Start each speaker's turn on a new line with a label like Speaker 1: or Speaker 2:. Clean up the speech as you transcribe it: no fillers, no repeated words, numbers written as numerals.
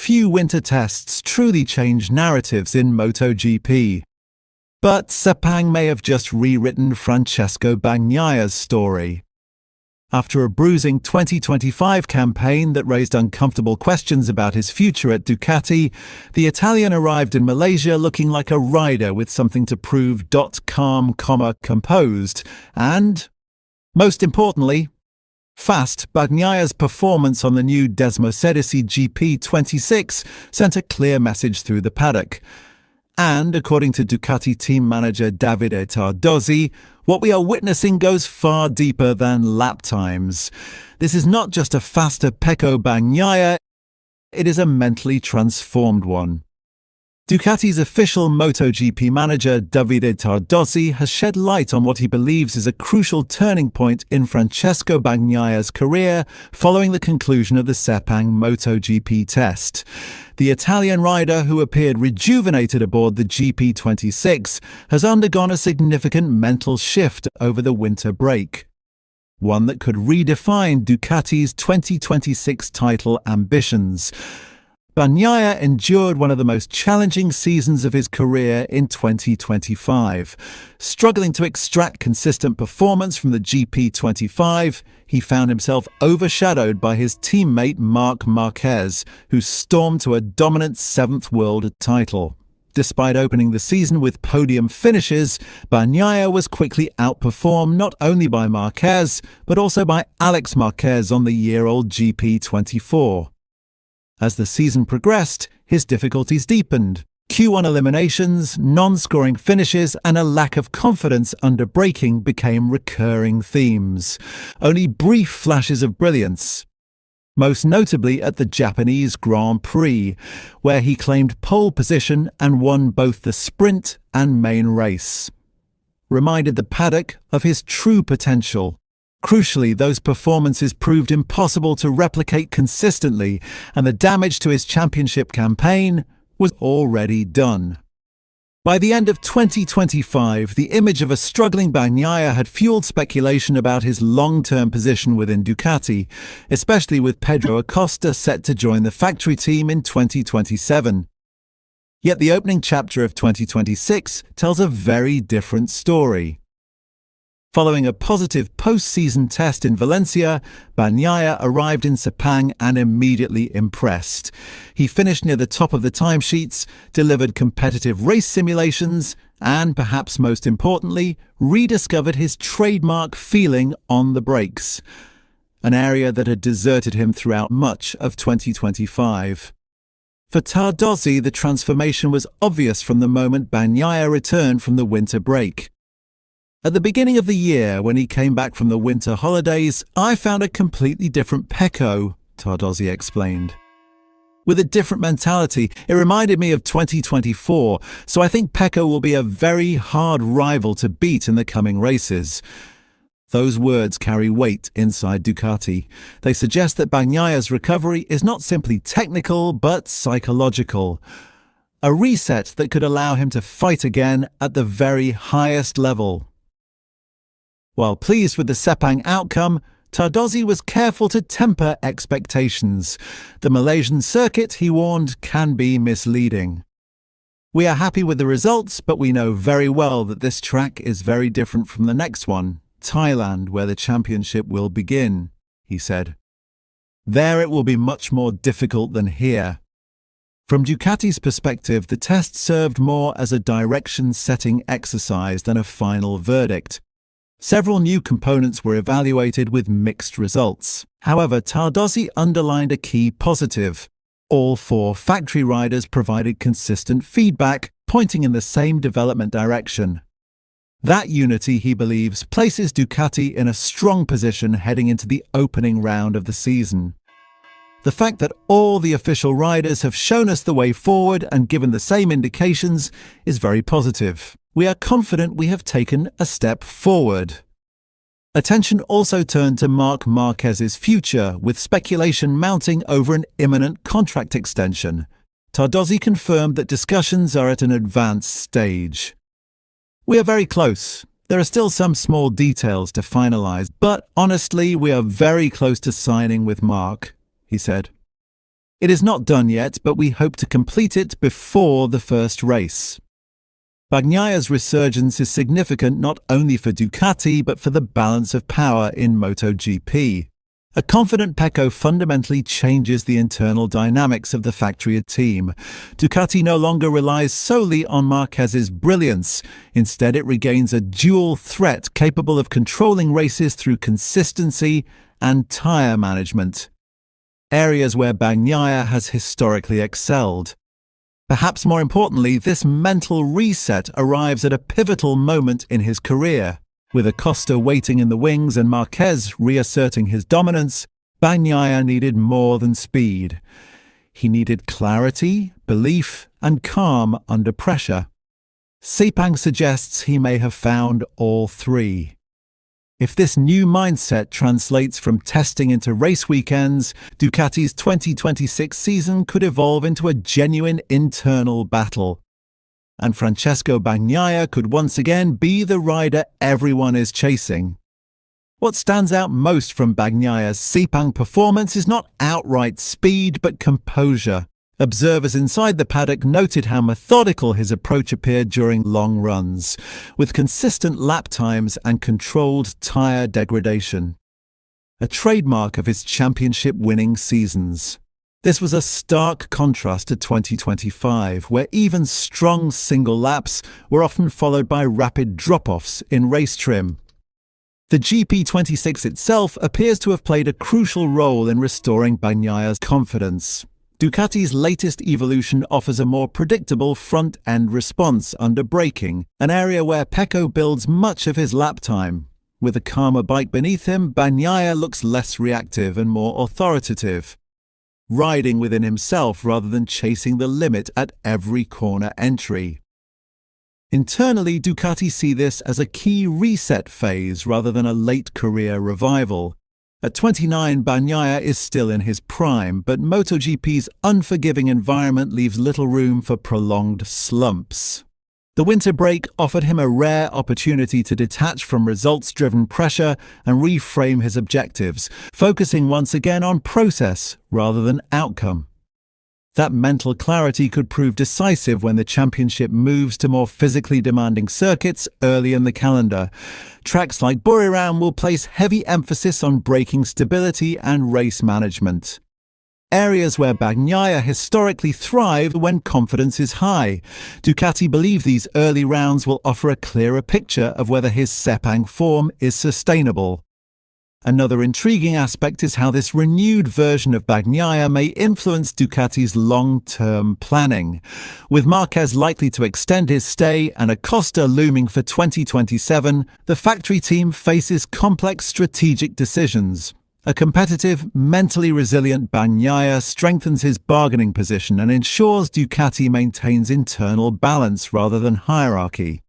Speaker 1: few winter tests truly change narratives in MotoGP. But Sepang may have just rewritten Francesco Bagnaia's story. After a bruising 2025 campaign that raised uncomfortable questions about his future at Ducati, the Italian arrived in Malaysia looking like a rider with something to prove. Calm, composed, and, most importantly, fast. Bagnaia's performance on the new Desmosedici GP26 sent a clear message through the paddock. And, according to Ducati team manager Davide Tardozzi, what we are witnessing goes far deeper than lap times. This is not just a faster Pecco Bagnaia, it is a mentally transformed one. Ducati's official MotoGP manager Davide Tardozzi has shed light on what he believes is a crucial turning point in Francesco Bagnaia's career following the conclusion of the Sepang MotoGP test. The Italian rider, who appeared rejuvenated aboard the GP26, has undergone a significant mental shift over the winter break. One that could redefine Ducati's 2026 title ambitions. Bagnaia endured one of the most challenging seasons of his career in 2025. Struggling to extract consistent performance from the GP25, he found himself overshadowed by his teammate Marquez, who stormed to a dominant 7th world title. Despite opening the season with podium finishes, Bagnaia was quickly outperformed not only by Marquez, but also by Alex Marquez on the year-old GP24. As the season progressed, his difficulties deepened. Q1 eliminations, non-scoring finishes, and a lack of confidence under braking became recurring themes. Only brief flashes of brilliance, most notably at the Japanese Grand Prix, where he claimed pole position and won both the sprint and main race, reminded the paddock of his true potential. Crucially, those performances proved impossible to replicate consistently, and the damage to his championship campaign was already done. By the end of 2025, the image of a struggling Bagnaia had fueled speculation about his long-term position within Ducati, especially with Pedro Acosta set to join the factory team in 2027. Yet the opening chapter of 2026 tells a very different story. Following a positive post-season test in Valencia, Bagnaia arrived in Sepang and immediately impressed. He finished near the top of the timesheets, delivered competitive race simulations, and, perhaps most importantly, rediscovered his trademark feeling on the brakes, an area that had deserted him throughout much of 2025. For Tardozzi, the transformation was obvious from the moment Bagnaia returned from the winter break. At the beginning of the year, when he came back from the winter holidays, I found a completely different Pecco, Tardozzi explained. With a different mentality, it reminded me of 2024, so I think Pecco will be a very hard rival to beat in the coming races. Those words carry weight inside Ducati. They suggest that Bagnaia's recovery is not simply technical, but psychological. A reset that could allow him to fight again at the very highest level. While pleased with the Sepang outcome, Tardozzi was careful to temper expectations. The Malaysian circuit, he warned, can be misleading. We are happy with the results, but we know very well that this track is very different from the next one, Thailand, where the championship will begin, he said. There it will be much more difficult than here. From Ducati's perspective, the test served more as a direction-setting exercise than a final verdict. Several new components were evaluated with mixed results. However, Tardozzi underlined a key positive. All 4 factory riders provided consistent feedback, pointing in the same development direction. That unity, he believes, places Ducati in a strong position heading into the opening round of the season. The fact that all the official riders have shown us the way forward and given the same indications is very positive. We are confident we have taken a step forward. Attention also turned to Marc Marquez's future, with speculation mounting over an imminent contract extension. Tardozzi confirmed that discussions are at an advanced stage. We are very close. There are still some small details to finalize, but honestly, we are very close to signing with Marc, he said. It is not done yet, but we hope to complete it before the first race. Bagnaia's resurgence is significant not only for Ducati but for the balance of power in MotoGP. A confident Pecco fundamentally changes the internal dynamics of the factory team. Ducati no longer relies solely on Marquez's brilliance. Instead, it regains a dual threat capable of controlling races through consistency and tyre management, areas where Bagnaia has historically excelled. Perhaps more importantly, this mental reset arrives at a pivotal moment in his career. With Acosta waiting in the wings and Marquez reasserting his dominance, Bagnaia needed more than speed. He needed clarity, belief, and calm under pressure. Sepang suggests he may have found all three. If this new mindset translates from testing into race weekends, Ducati's 2026 season could evolve into a genuine internal battle. And Francesco Bagnaia could once again be the rider everyone is chasing. What stands out most from Bagnaia's Sepang performance is not outright speed but composure. Observers inside the paddock noted how methodical his approach appeared during long runs, with consistent lap times and controlled tyre degradation, a trademark of his championship-winning seasons. This was a stark contrast to 2025, where even strong single laps were often followed by rapid drop-offs in race trim. The GP26 itself appears to have played a crucial role in restoring Bagnaia's confidence. Ducati's latest evolution offers a more predictable front-end response under braking, an area where Pecco builds much of his lap time. With a calmer bike beneath him, Bagnaia looks less reactive and more authoritative, riding within himself rather than chasing the limit at every corner entry. Internally, Ducati see this as a key reset phase rather than a late career revival. At 29, Bagnaia is still in his prime, but MotoGP's unforgiving environment leaves little room for prolonged slumps. The winter break offered him a rare opportunity to detach from results-driven pressure and reframe his objectives, focusing once again on process rather than outcome. That mental clarity could prove decisive when the championship moves to more physically demanding circuits early in the calendar. Tracks like Buriram will place heavy emphasis on braking stability and race management, areas where Bagnaia historically thrived when confidence is high. Ducati believe these early rounds will offer a clearer picture of whether his Sepang form is sustainable. Another intriguing aspect is how this renewed version of Bagnaia may influence Ducati's long-term planning. With Marquez likely to extend his stay and Acosta looming for 2027, the factory team faces complex strategic decisions. A competitive, mentally resilient Bagnaia strengthens his bargaining position and ensures Ducati maintains internal balance rather than hierarchy.